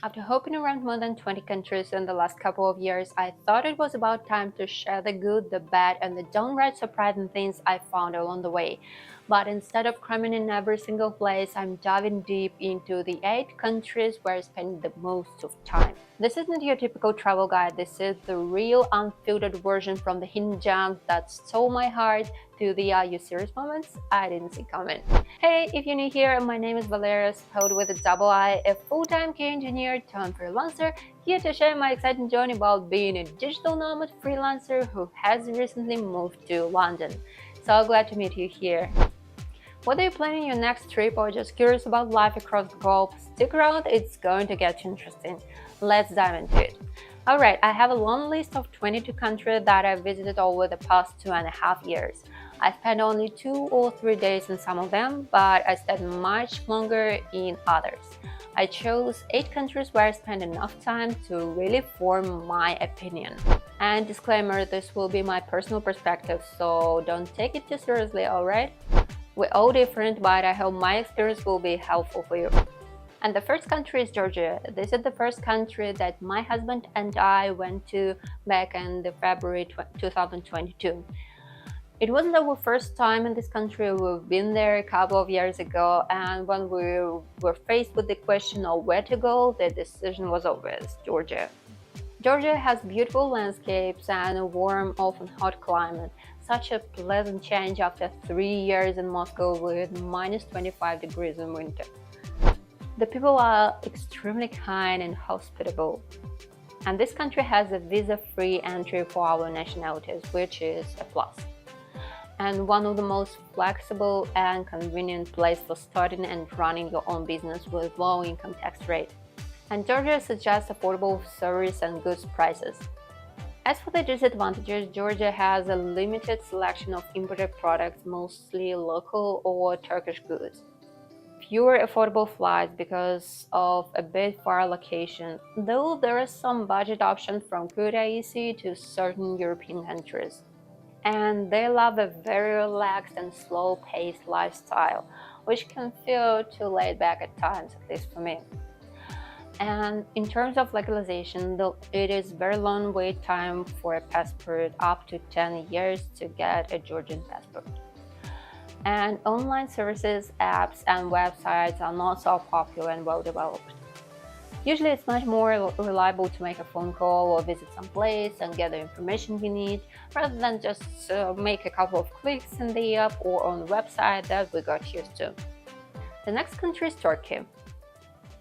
After hopping around more than 20 countries in the last couple of years, I thought it was about time to share the good, the bad, and the downright surprising things I found along the way. But instead of cramming in every single place, I'm diving deep into the 8 countries where I spend the most of time. This isn't your typical travel guide, this is the real unfiltered version, from the hidden gems that stole my heart to the "are you serious" moments I didn't see coming. Hey, if you're new here, my name is Valeria, spelled with a double I, a full-time care engineer turned freelancer, here to share my exciting journey about being a digital nomad freelancer who has recently moved to London. So glad to meet you here. Whether you're planning your next trip or just curious about life across the globe, stick around, it's going to get interesting. Let's dive into it. Alright, I have a long list of 22 countries that I've visited over the past 2.5 years. I spent only 2 or 3 days in some of them, but I stayed much longer in others. I chose 8 countries where I spent enough time to really form my opinion. And disclaimer, this will be my personal perspective, so don't take it too seriously, alright? We're all different, but I hope my experience will be helpful for you. And the first country is Georgia. This is the first country that my husband and I went to back in February 2022. It wasn't our first time in this country. We've been there a couple of years ago, and when we were faced with the question of where to go, the decision was obvious: Georgia. Georgia has beautiful landscapes and a warm, often hot climate. Such a pleasant change after 3 years in Moscow with minus 25 degrees in winter. The people are extremely kind and hospitable. And this country has a visa-free entry for our nationalities, which is a plus. And one of the most flexible and convenient places for starting and running your own business with low income tax rate. And Georgia suggests affordable service and goods prices. As for the disadvantages, Georgia has a limited selection of imported products, mostly local or Turkish goods. Fewer affordable flights because of a bit far location, though there are some budget options from Kutaisi to certain European countries. And they love a very relaxed and slow-paced lifestyle, which can feel too laid back at times, at least for me. And in terms of legalization, though, it is very long wait time for a passport, up to 10 years to get a Georgian passport. And online services, apps, and websites are not so popular and well developed. Usually it's much more reliable to make a phone call or visit some place and get the information you need, rather than just make a couple of clicks in the app or on the website that we got used to. The next country is Turkey.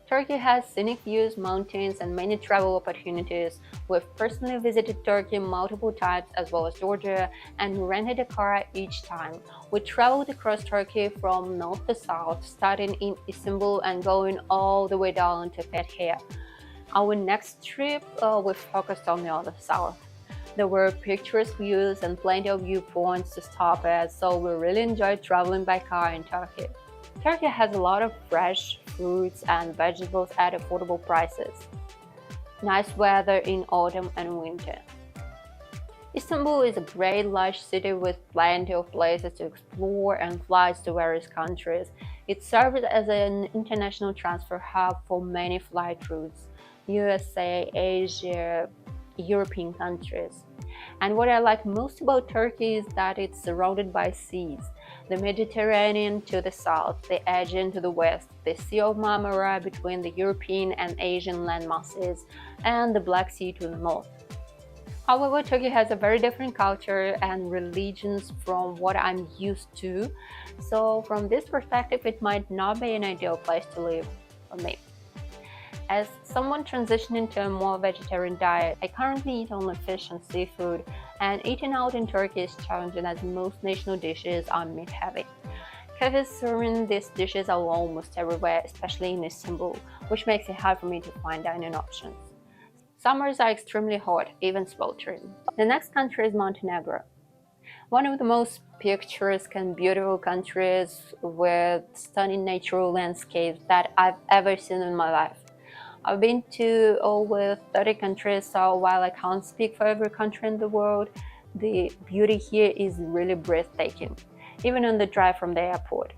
Turkey has scenic views, mountains, and many travel opportunities. We've personally visited Turkey multiple times, as well as Georgia, and rented a car each time. We traveled across Turkey from north to south, starting in Istanbul and going all the way down to Fethiye. Our next trip, we focused on the other south. There were picturesque views and plenty of viewpoints to stop at, so we really enjoyed traveling by car in Turkey. Turkey has a lot of fresh fruits and vegetables at affordable prices. Nice weather in autumn and winter. Istanbul is a great large city with plenty of places to explore and flights to various countries. It serves as an international transfer hub for many flight routes: USA, Asia, European countries. And what I like most about Turkey is that it's surrounded by seas. The Mediterranean to the south, the Aegean to the west, the Sea of Marmara between the European and Asian land masses, and the Black Sea to the north. However, Turkey has a very different culture and religions from what I'm used to, so from this perspective, it might not be an ideal place to live for me. As someone transitioning to a more vegetarian diet, I currently eat only fish and seafood, and eating out in Turkey is challenging as most national dishes are meat-heavy. Cafes serving these dishes are almost everywhere, especially in Istanbul, which makes it hard for me to find dining options. Summers are extremely hot, even sweltering. The next country is Montenegro. One of the most picturesque and beautiful countries with stunning natural landscapes that I've ever seen in my life. I've been to over 30 countries, so while I can't speak for every country in the world, the beauty here is really breathtaking, even on the drive from the airport.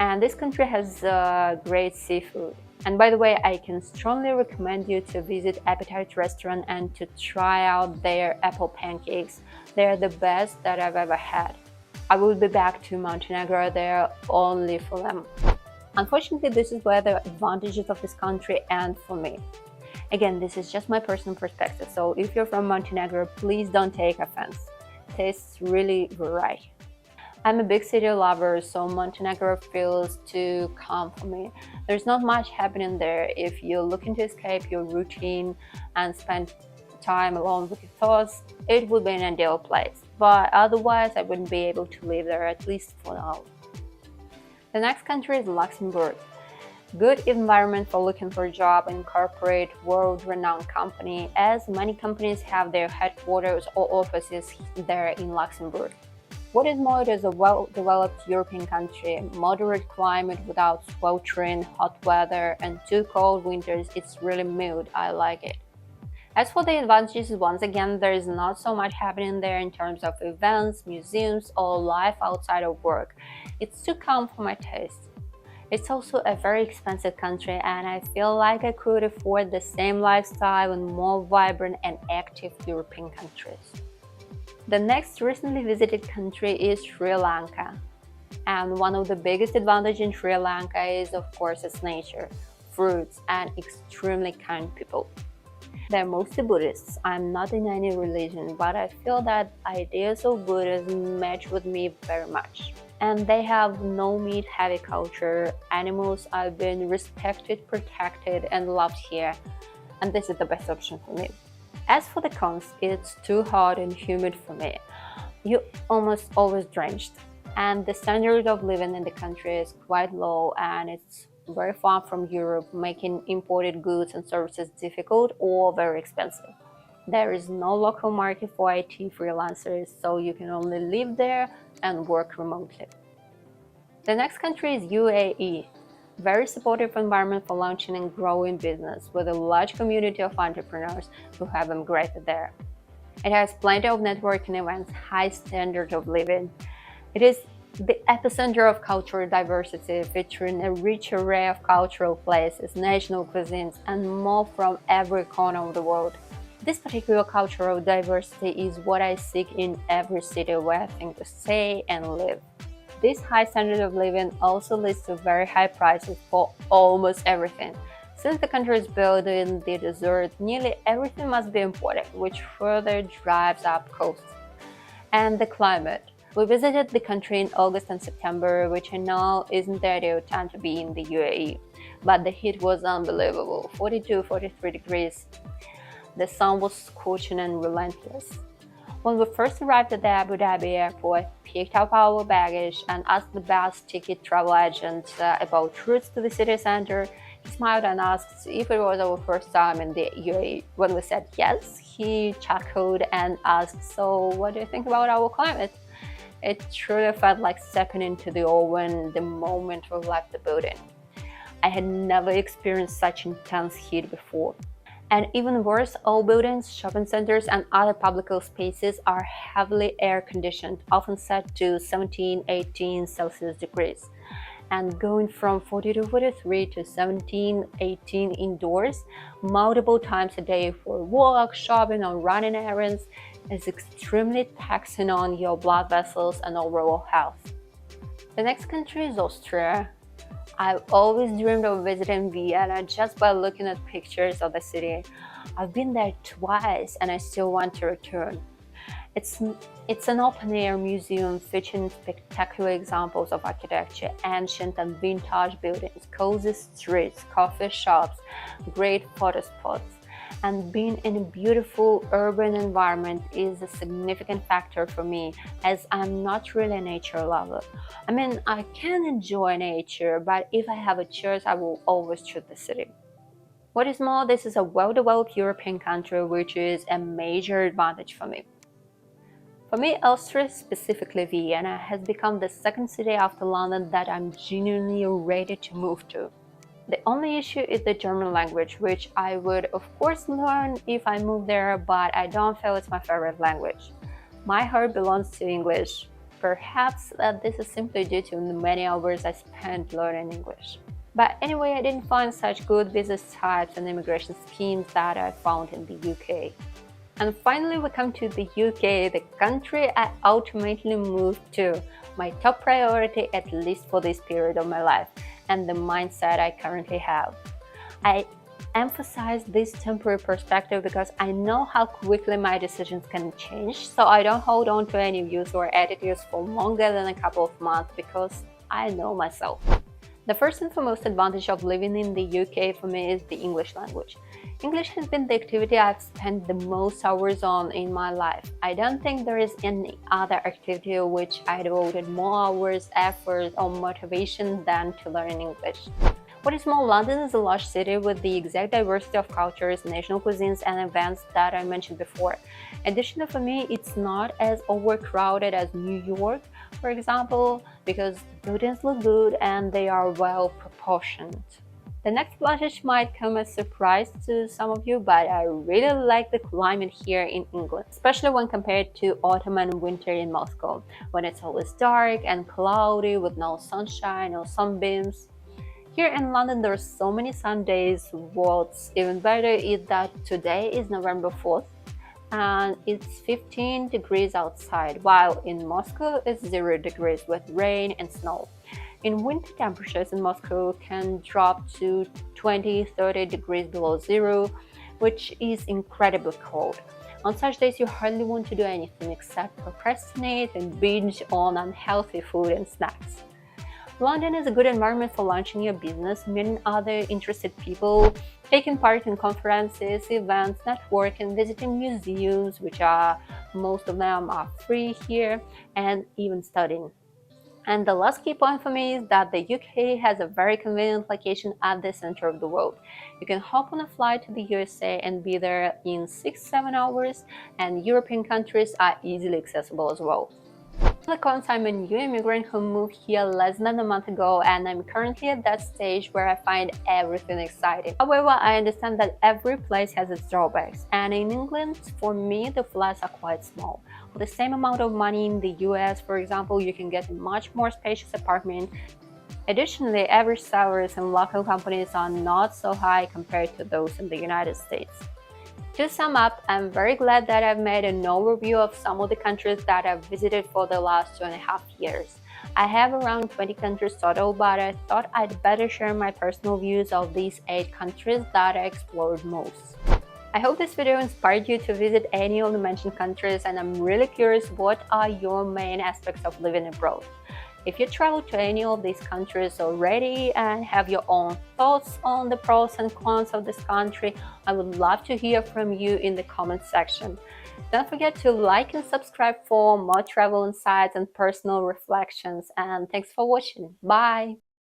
And this country has great seafood. And by the way, I can strongly recommend you to visit Appetite Restaurant and to try out their apple pancakes. They're the best that I've ever had. I will be back to Montenegro there only for them. Unfortunately, this is where the advantages of this country end for me. Again, this is just my personal perspective, so if you're from Montenegro, please don't take offense. It tastes really great. I'm a big city lover, so Montenegro feels too calm for me. There's not much happening there. If you're looking to escape your routine and spend time alone with your thoughts, it would be an ideal place. But otherwise, I wouldn't be able to live there, at least for now. The next country is Luxembourg. Good environment for looking for a job in corporate, world-renowned company, as many companies have their headquarters or offices there in Luxembourg. What is more, it is a well-developed European country, moderate climate without sweltering hot weather and too cold winters. It's really mild. I like it. As for the advantages, once again, there is not so much happening there in terms of events, museums, or life outside of work. It's too calm for my taste. It's also a very expensive country, and I feel like I could afford the same lifestyle in more vibrant and active European countries. The next recently visited country is Sri Lanka. And one of the biggest advantages in Sri Lanka is, of course, its nature, fruits, and extremely kind people. They're mostly Buddhists. I'm not in any religion, but I feel that ideas of Buddhism match with me very much. And they have no meat-heavy culture. Animals are being respected, protected, and loved here. And this is the best option for me. As for the cons, it's too hot and humid for me. You're almost always drenched. And the standard of living in the country is quite low, and it's very far from Europe, making imported goods and services difficult or very expensive. There is no local market for IT freelancers, so you can only live there and work remotely. The next country is UAE. Very supportive environment for launching and growing business, with a large community of entrepreneurs who have immigrated there. It has plenty of networking events, high standard of living. It is the epicenter of cultural diversity, featuring a rich array of cultural places, national cuisines, and more from every corner of the world. This particular cultural diversity is what I seek in every city where I think to stay and live. This high standard of living also leads to very high prices for almost everything. Since the country is built in the desert, nearly everything must be imported, which further drives up costs. And the climate. We visited the country in August and September, which I know isn't the ideal time to be in the UAE. But the heat was unbelievable, 42–43 degrees. The sun was scorching and relentless. When we first arrived at the Abu Dhabi airport, picked up our baggage and asked the bus ticket travel agent about routes to the city center. He smiled and asked if it was our first time in the UAE. When we said yes, he chuckled and asked, "So what do you think about our climate?" It truly felt like stepping into the oven the moment we left the building. I had never experienced such intense heat before. And even worse, all buildings, shopping centers, and other public spaces are heavily air-conditioned, often set to 17–18 Celsius degrees. And going from 42–43 to 17–18 indoors, multiple times a day for work, shopping, or running errands is extremely taxing on your blood vessels and overall health. The next country is Austria. I've always dreamed of visiting Vienna just by looking at pictures of the city. I've been there twice and I still want to return. It's an open-air museum featuring spectacular examples of architecture, ancient and vintage buildings, cozy streets, coffee shops, great photo spots. And being in a beautiful urban environment is a significant factor for me, as I'm not really a nature lover. I mean, I can enjoy nature, but if I have a choice, I will always choose the city. What is more, this is a well-developed European country, which is a major advantage for me. For me, Austria, specifically Vienna, has become the second city after London that I'm genuinely ready to move to. The only issue is the German language, which I would of course learn if I move there, but I don't feel it's my favorite language. My heart belongs to English. Perhaps this is simply due to the many hours I spent learning English. But anyway, I didn't find such good visa types and immigration schemes that I found in the UK. And finally, we come to the UK, the country I ultimately moved to, my top priority at least for this period of my life, and the mindset I currently have. I emphasize this temporary perspective because I know how quickly my decisions can change, so I don't hold on to any views or attitudes for longer than a couple of months because I know myself. The first and foremost advantage of living in the UK for me is the English language. English has been the activity I've spent the most hours on in my life. I don't think there is any other activity which I devoted more hours, effort, or motivation than to learning English. What is more, London is a large city with the exact diversity of cultures, national cuisines, and events that I mentioned before. Additionally, for me, it's not as overcrowded as New York, for example, because buildings look good and they are well proportioned. The next advantage might come as a surprise to some of you, but I really like the climate here in England, especially when compared to autumn and winter in Moscow, when it's always dark and cloudy with no sunshine or sunbeams. Here in London, there are so many sun days. What's even better is that today is November 4th and it's 15 degrees outside, while in Moscow it's 0 degrees with rain and snow. In winter, temperatures in Moscow can drop to 20-30 degrees below zero, which is incredibly cold. On such days, you hardly want to do anything except procrastinate and binge on unhealthy food and snacks. London is a good environment for launching your business, meeting other interested people, taking part in conferences, events, networking, visiting museums, which most of them are free here, and even studying. And the last key point for me is that the UK has a very convenient location at the center of the world. You can hop on a flight to the USA and be there in 6-7 hours, and European countries are easily accessible as well. Cons, I'm a new immigrant who moved here less than a month ago, and I'm currently at that stage where I find everything exciting. However, I understand that every place has its drawbacks, and in England, for me, the flats are quite small. With the same amount of money in the US, for example, you can get a much more spacious apartment. Additionally, average salaries in local companies are not so high compared to those in the United States. To sum up, I'm very glad that I've made an overview of some of the countries that I've visited for the last 2.5 years. I have around 20 countries total, but I thought I'd better share my personal views of these 8 countries that I explored most. I hope this video inspired you to visit any of the mentioned countries, and I'm really curious what are your main aspects of living abroad. If you traveled to any of these countries already and have your own thoughts on the pros and cons of this country, I would love to hear from you in the comment section. Don't forget to like and subscribe for more travel insights and personal reflections. And thanks for watching. Bye!